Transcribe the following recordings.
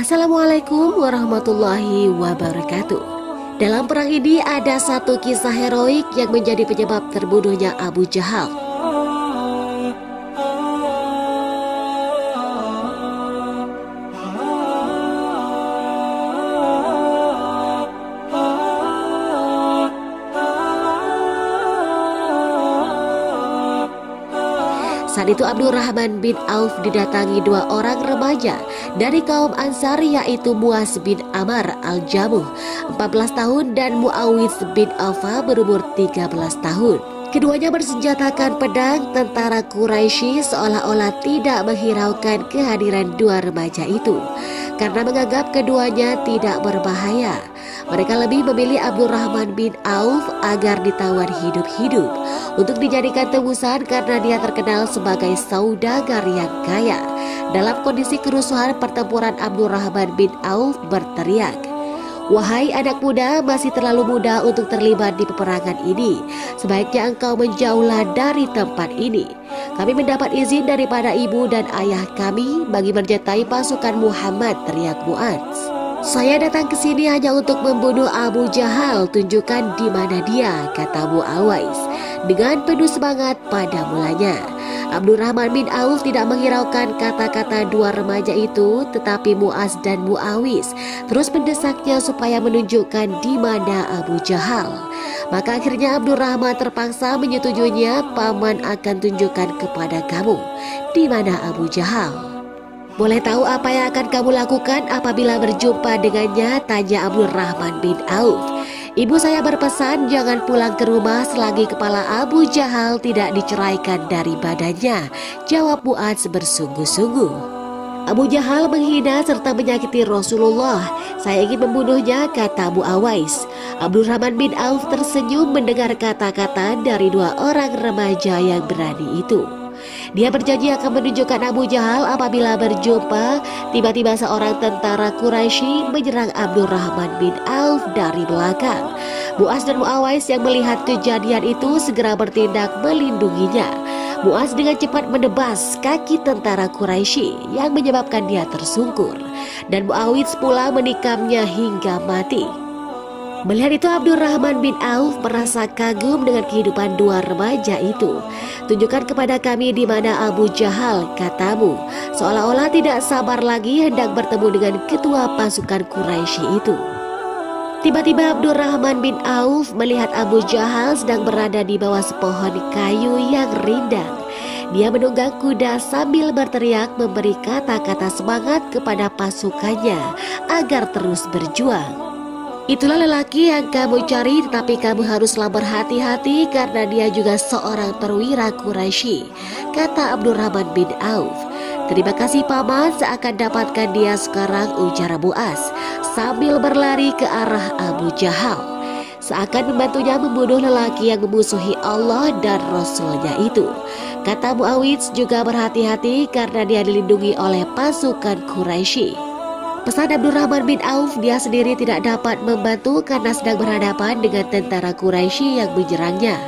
Assalamualaikum warahmatullahi wabarakatuh. Dalam perang ini ada satu kisah heroik yang menjadi penyebab terbunuhnya Abu Jahal. Saat itu Abdurrahman bin Auf didatangi dua orang remaja dari kaum Ansar, yaitu Muaz bin Amr al-Jamuh 14 tahun dan Muawidz bin Aufa berumur 13 tahun. Keduanya bersenjatakan pedang. Tentara Quraisy seolah-olah tidak menghiraukan kehadiran dua remaja itu karena menganggap keduanya tidak berbahaya. Mereka lebih memilih Abdurrahman bin Auf agar ditawan hidup-hidup untuk dijadikan tebusan karena dia terkenal sebagai saudagar yang kaya. Dalam kondisi kerusuhan pertempuran, Abdurrahman bin Auf berteriak, "Wahai anak muda, masih terlalu muda untuk terlibat di peperangan ini. Sebaiknya engkau menjauhlah dari tempat ini. Kami mendapat izin daripada ibu dan ayah kami bagi menyertai pasukan Muhammad," teriak Muaz. "Saya datang ke sini hanya untuk membunuh Abu Jahal. Tunjukkan di mana dia," kata Muawais dengan penuh semangat pada mulanya. Abdurrahman bin Auf tidak menghiraukan kata-kata dua remaja itu, tetapi Muaz dan Muawis terus mendesaknya supaya menunjukkan di mana Abu Jahal. Maka akhirnya Abdurrahman terpaksa menyetujuinya. "Paman akan tunjukkan kepada kamu di mana Abu Jahal. Boleh tahu apa yang akan kamu lakukan apabila berjumpa dengannya?" tanya Abdurrahman bin Auf. "Ibu saya berpesan jangan pulang ke rumah selagi kepala Abu Jahal tidak diceraikan dari badannya," jawab Muaz bersungguh-sungguh. "Abu Jahal menghina serta menyakiti Rasulullah. Saya ingin membunuhnya," kata Muawais. Abdurrahman bin Auf tersenyum mendengar kata-kata dari dua orang remaja yang berani itu. Dia berjanji akan menunjukkan Abu Jahal apabila berjumpa. Tiba-tiba seorang tentara Quraisy menyerang Abdurrahman bin Auf dari belakang. Muaz dan Muawais yang melihat kejadian itu segera bertindak melindunginya. Muaz dengan cepat menebas kaki tentara Quraisy yang menyebabkan dia tersungkur, dan Muawidz pula menikamnya hingga mati. Melihat itu Abdurrahman bin Auf merasa kagum dengan kehidupan dua remaja itu. "Tunjukkan kepada kami di mana Abu Jahal," katamu, seolah-olah tidak sabar lagi hendak bertemu dengan ketua pasukan Quraisy itu. Tiba-tiba Abdurrahman bin Auf melihat Abu Jahal sedang berada di bawah sepohon kayu yang rindang. Dia menunggang kuda sambil berteriak memberi kata-kata semangat kepada pasukannya agar terus berjuang. "Itulah lelaki yang kamu cari, tetapi kamu haruslah berhati-hati karena dia juga seorang perwira Quraisy," kata Abdurrahman bin Auf. "Terima kasih paman, seakan dapatkan dia sekarang," ujar Muaz sambil berlari ke arah Abu Jahal, seakan membantunya membunuh lelaki yang memusuhi Allah dan Rasulnya itu. Kata Muawidz juga berhati-hati karena dia dilindungi oleh pasukan Quraisy. Pesan Abdurrahman bin Auf, dia sendiri tidak dapat membantu karena sedang berhadapan dengan tentara Quraisy yang menyerangnya.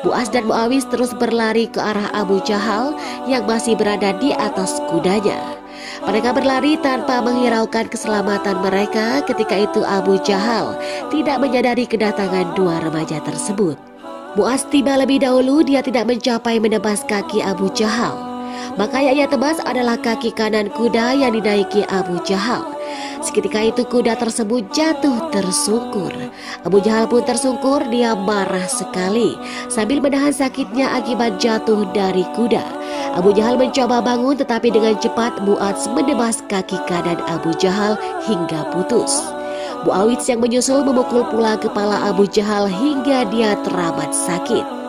Muaz dan Muawis terus berlari ke arah Abu Jahal yang masih berada di atas kudanya. Mereka berlari tanpa menghiraukan keselamatan mereka. Ketika itu Abu Jahal tidak menyadari kedatangan dua remaja tersebut. Muaz tiba lebih dahulu. Dia tidak mencapai menebas kaki Abu Jahal. Maka yang ia tebas adalah kaki kanan kuda yang dinaiki Abu Jahal. Seketika itu kuda tersebut jatuh tersungkur. Abu Jahal pun tersungkur. Dia marah sekali sambil menahan sakitnya akibat jatuh dari kuda. Abu Jahal mencoba bangun, tetapi dengan cepat Muaz menebas kaki kanan Abu Jahal hingga putus. Muawidz yang menyusul memukul pula kepala Abu Jahal hingga dia teramat sakit.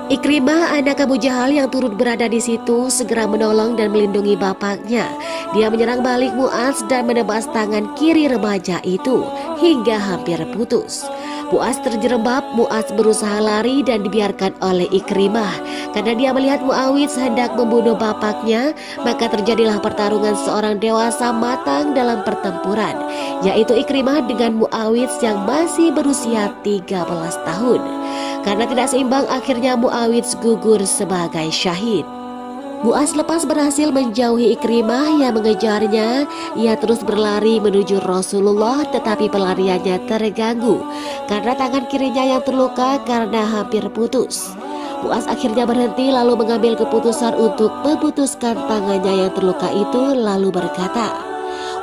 Ikrimah, anak Abu Jahal yang turut berada di situ, segera menolong dan melindungi bapaknya. Dia menyerang balik Muaz dan menebas tangan kiri remaja itu hingga hampir putus. Muaz terjerembab. Muaz berusaha lari dan dibiarkan oleh Ikrimah karena dia melihat Muawidz hendak membunuh bapaknya. Maka terjadilah pertarungan seorang dewasa matang dalam pertempuran, yaitu Ikrimah dengan Muawidz yang masih berusia 13 tahun. Karena tidak seimbang, akhirnya Muawidz gugur sebagai syahid. Mu'az lepas berhasil menjauhi Ikrimah yang mengejarnya. Ia terus berlari menuju Rasulullah, tetapi pelariannya terganggu karena tangan kirinya yang terluka karena hampir putus. Mu'az akhirnya berhenti lalu mengambil keputusan untuk memutuskan tangannya yang terluka itu, lalu berkata,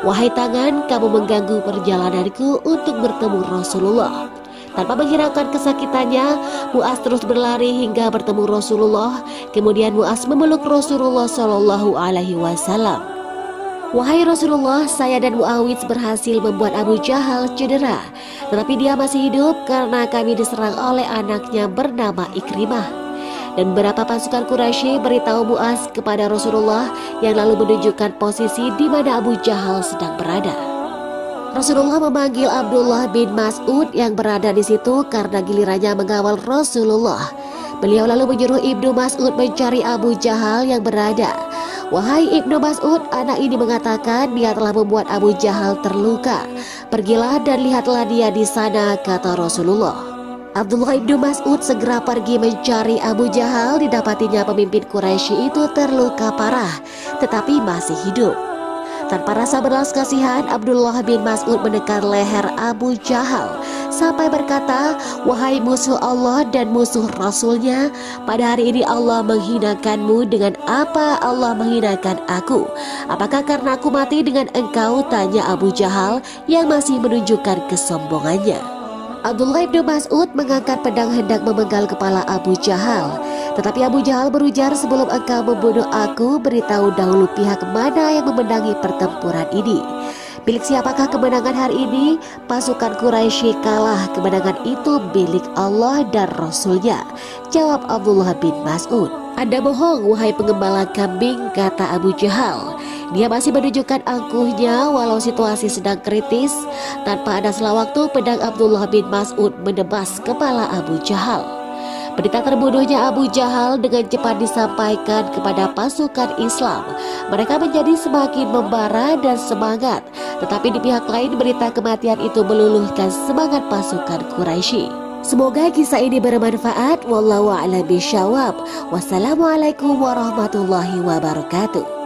"Wahai tangan, kamu mengganggu perjalananku untuk bertemu Rasulullah." Tanpa menghiraukan kesakitannya, Mu'az terus berlari hingga bertemu Rasulullah. Kemudian Mu'az memeluk Rasulullah Shallallahu Alaihi Wasallam. "Wahai Rasulullah, saya dan Muawidh berhasil membuat Abu Jahal cedera, tetapi dia masih hidup karena kami diserang oleh anaknya bernama Ikrimah." Dan beberapa pasukan Quraisy beritahu Mu'az kepada Rasulullah, yang lalu menunjukkan posisi di mana Abu Jahal sedang berada. Rasulullah memanggil Abdullah bin Mas'ud yang berada di situ karena gilirannya mengawal Rasulullah. Beliau lalu menyuruh Ibnu Mas'ud mencari Abu Jahal yang berada. "Wahai Ibnu Mas'ud, anak ini mengatakan dia telah membuat Abu Jahal terluka. Pergilah dan lihatlah dia di sana," kata Rasulullah. Abdullah Ibnu Mas'ud segera pergi mencari Abu Jahal. Didapatinya pemimpin Quraisy itu terluka parah, tetapi masih hidup. Tanpa rasa belas kasihan, Abdullah bin Mas'ud menekan leher Abu Jahal sampai berkata, "Wahai musuh Allah dan musuh Rasulnya, pada hari ini Allah menghinakanmu. Dengan apa Allah menghinakan aku? Apakah karena aku mati dengan engkau?" tanya Abu Jahal yang masih menunjukkan kesombongannya. Abdullah bin Mas'ud mengangkat pedang hendak memenggal kepala Abu Jahal. Tetapi Abu Jahal berujar, "Sebelum engkau membunuh aku, beritahu dahulu pihak mana yang memenangi pertempuran ini. Milik siapakah kemenangan hari ini?" "Pasukan Quraisy kalah. Kemenangan itu milik Allah dan Rasulnya," jawab Abdullah bin Mas'ud. "Anda bohong, wahai pengembala kambing," kata Abu Jahal. Dia masih menunjukkan angkuhnya walau situasi sedang kritis. Tanpa ada sela waktu, pedang Abdullah bin Mas'ud menebas kepala Abu Jahal. Berita terbunuhnya Abu Jahal dengan cepat disampaikan kepada pasukan Islam. Mereka menjadi semakin membara dan semangat. Tetapi di pihak lain, berita kematian itu meluluhkan semangat pasukan Quraisy. Semoga kisah ini bermanfaat. Wallahu a'lam bishawab. Wassalamualaikum warahmatullahi wabarakatuh.